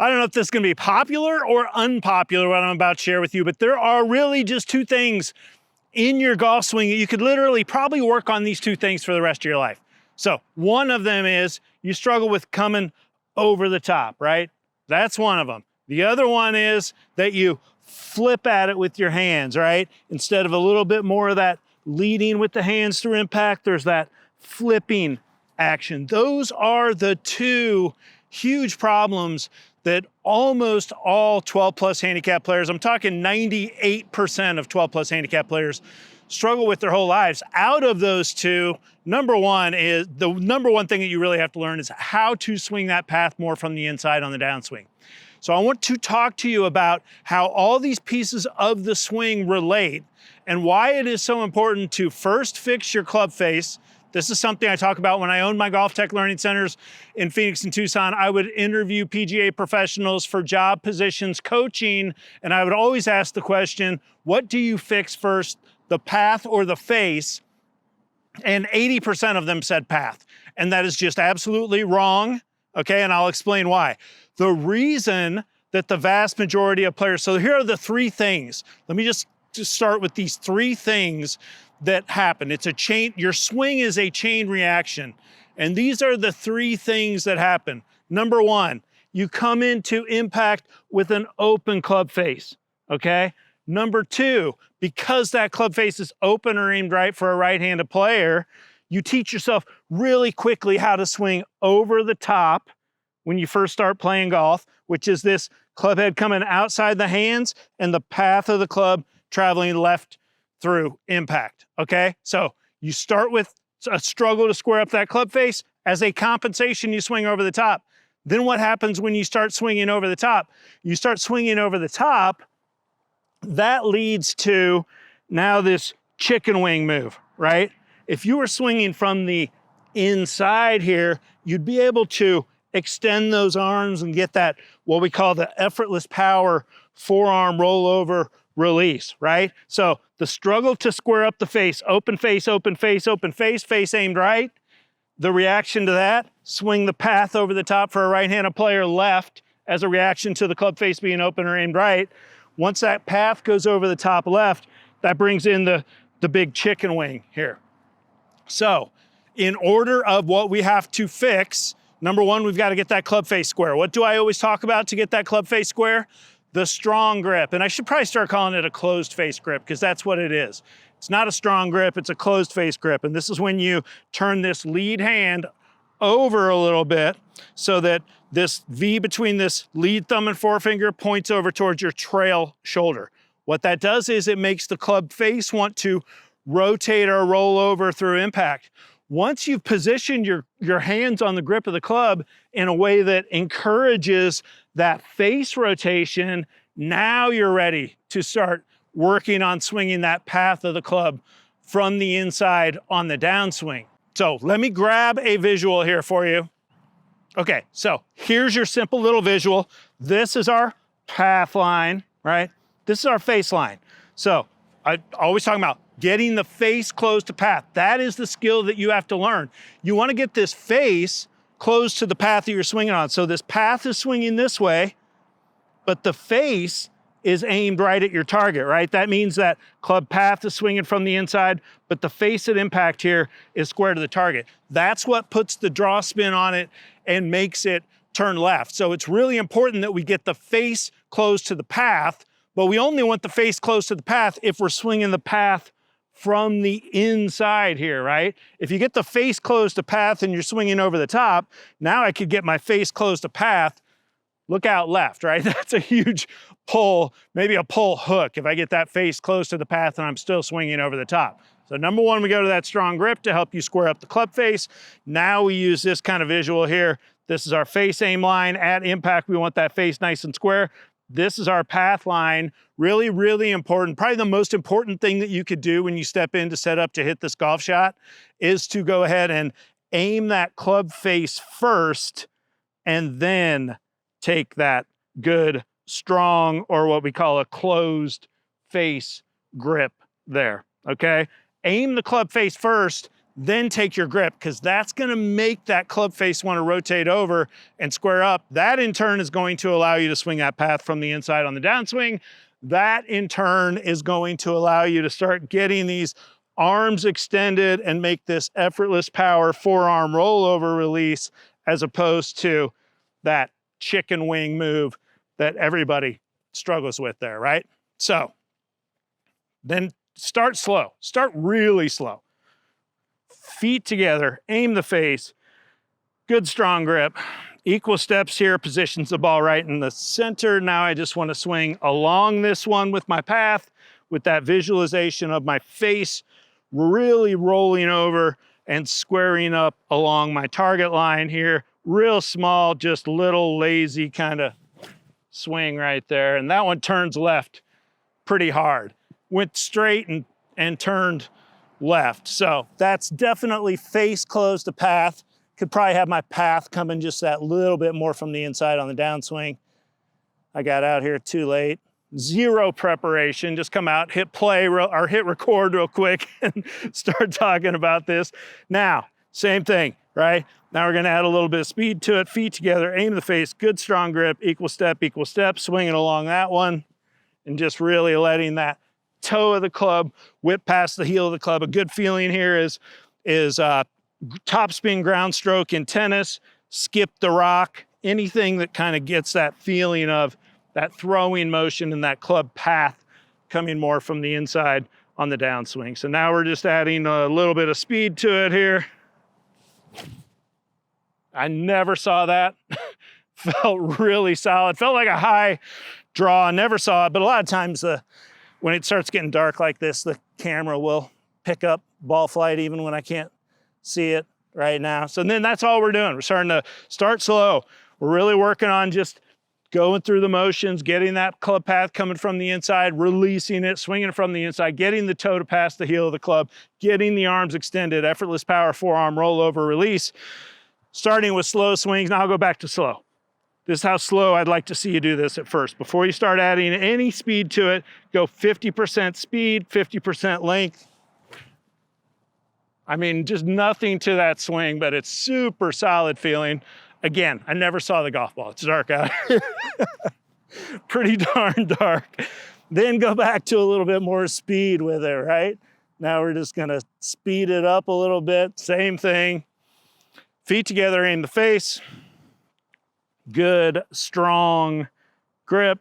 I don't know if this is gonna be popular or unpopular, what I'm about to share with you, but there are really just two things in your golf swing that you could literally probably work on these two things for the rest of your life. So one of them is you struggle with coming over the top, right? That's one of them. The other one is that you flip at it with your hands, right? Instead of a little bit more of that leading with the hands through impact, there's that flipping action. Those are the two huge problems that almost all 12 plus handicap players, I'm talking 98% of 12 plus handicap players, struggle with their whole lives. Out of those two, number one thing that you really have to learn is how to swing that path more from the inside on the downswing. So I want to talk to you about how all these pieces of the swing relate and why it is so important to first fix your club face. This is something I talk about when I owned my golf tech learning centers in Phoenix and Tucson. I would interview PGA professionals for job positions, coaching, and I would always ask the question, what do you fix first, the path or the face? And 80% of them said path. And that is just absolutely wrong, okay? And I'll explain why. The reason that the vast majority of players, so here are the three things. Let me just start with these three things that happen. It's a chain, your swing is a chain reaction. And these are the three things that happen. Number one, you come into impact with an open club face, okay? Number two, because that club face is open or aimed right for a right-handed player, you teach yourself really quickly how to swing over the top when you first start playing golf, which is this club head coming outside the hands and the path of the club traveling left through impact, okay? So you start with a struggle to square up that club face. As a compensation, you swing over the top. Then what happens when you start swinging over the top? You start swinging over the top, that leads to now this chicken wing move, right? If you were swinging from the inside here, you'd be able to extend those arms and get that, what we call the effortless power forearm rollover release, right? So the struggle to square up the face, open face, open face, open face, face aimed right. The reaction to that, swing the path over the top for a right-handed player left as a reaction to the club face being open or aimed right. Once that path goes over the top left, that brings in the big chicken wing here. So in order of what we have to fix, number one, we've got to get that club face square. What do I always talk about to get that club face square? The strong grip. And I should probably start calling it a closed face grip because that's what it is. It's not a strong grip, it's a closed face grip. And this is when you turn this lead hand over a little bit so that this V between this lead thumb and forefinger points over towards your trail shoulder. What that does is it makes the club face want to rotate or roll over through impact. Once you've positioned your hands on the grip of the club in a way that encourages that face rotation, now you're ready to start working on swinging that path of the club from the inside on the downswing. So let me grab a visual here for you. Okay, so here's your simple little visual. This is our path line, right? This is our face line. So I always talking about getting the face close to path. That is the skill that you have to learn. You want to get this face close to the path that you're swinging on. So this path is swinging this way, but the face is aimed right at your target, right? That means that club path is swinging from the inside, but the face at impact here is square to the target. That's what puts the draw spin on it and makes it turn left. So it's really important that we get the face close to the path, but we only want the face close to the path if we're swinging the path from the inside here, right? If you get the face close to path and you're swinging over the top, now I could get my face close to path, look out left, right? That's a huge pull, maybe a pull hook if I get that face close to the path and I'm still swinging over the top. So number one, we go to that strong grip to help you square up the club face. Now we use this kind of visual here. This is our face aim line. At impact, we want that face nice and square. This is our path line. Really, really important. Probably the most important thing that you could do when you step in to set up to hit this golf shot is to go ahead and aim that club face first and then take that good, strong, or what we call a closed face grip there, okay? Aim the club face first, then take your grip, because that's gonna make that club face wanna rotate over and square up. That in turn is going to allow you to swing that path from the inside on the downswing. That in turn is going to allow you to start getting these arms extended and make this effortless power forearm rollover release, as opposed to that chicken wing move that everybody struggles with there, right? So then start slow, start really slow. Feet together, aim the face, good strong grip, equal steps here, positions the ball right in the center. Now I just want to swing along this one with my path, with that visualization of my face really rolling over and squaring up along my target line here. Real small, just little lazy kind of swing right there. And that one turns left pretty hard. Went straight and turned left. So that's definitely face close to path. Could probably have my path coming just that little bit more from the inside on the downswing. I got out here too late. Zero preparation, just come out, hit play or hit record real quick and start talking about this. Now, same thing, right? Now we're gonna add a little bit of speed to it. Feet together, aim the face, good strong grip, equal step, swinging along that one, and just really letting that toe of the club whip past the heel of the club. A good feeling here is topspin ground stroke in tennis, skip the rock, anything that kind of gets that feeling of that throwing motion and that club path coming more from the inside on the downswing. So now we're just adding a little bit of speed to it here. I never saw that. Felt really solid. Felt like a high draw. Never saw it, but a lot of times when it starts getting dark like this, the camera will pick up ball flight even when I can't see it right now. So then that's all we're doing. We're starting to start slow. We're really working on just going through the motions, getting that club path coming from the inside, releasing it, swinging from the inside, getting the toe to pass the heel of the club, getting the arms extended, effortless power, forearm rollover release, starting with slow swings. Now I'll go back to slow. This is how slow I'd like to see you do this at first. Before you start adding any speed to it, go 50% speed, 50% length. I mean, just nothing to that swing, but it's super solid feeling. Again, I never saw the golf ball. It's dark out here. Pretty darn dark. Then go back to a little bit more speed with it, right? Now we're just gonna speed it up a little bit. Same thing. Feet together, aim the face. Good, strong grip.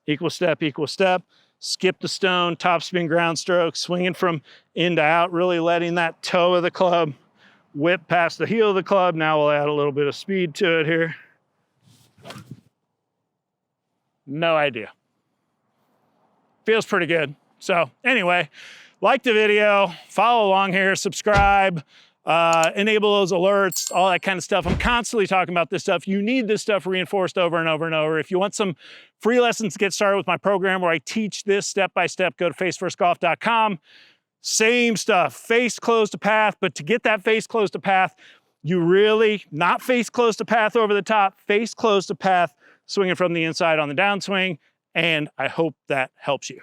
Equal step, skip the stone, topspin ground stroke, swinging from in to out, really letting that toe of the club whip past the heel of the club. Now we'll add a little bit of speed to it here. No idea. Feels pretty good. So anyway, like the video, follow along here, subscribe, enable those alerts, all that kind of stuff. I'm constantly talking about this stuff. You need this stuff reinforced over and over and over. If you want some free lessons to get started with my program where I teach this step-by-step, go to facefirstgolf.com. Same stuff, face close to path, but to get that face close to path, you really, not face close to path over the top, face close to path, swinging from the inside on the downswing, and I hope that helps you.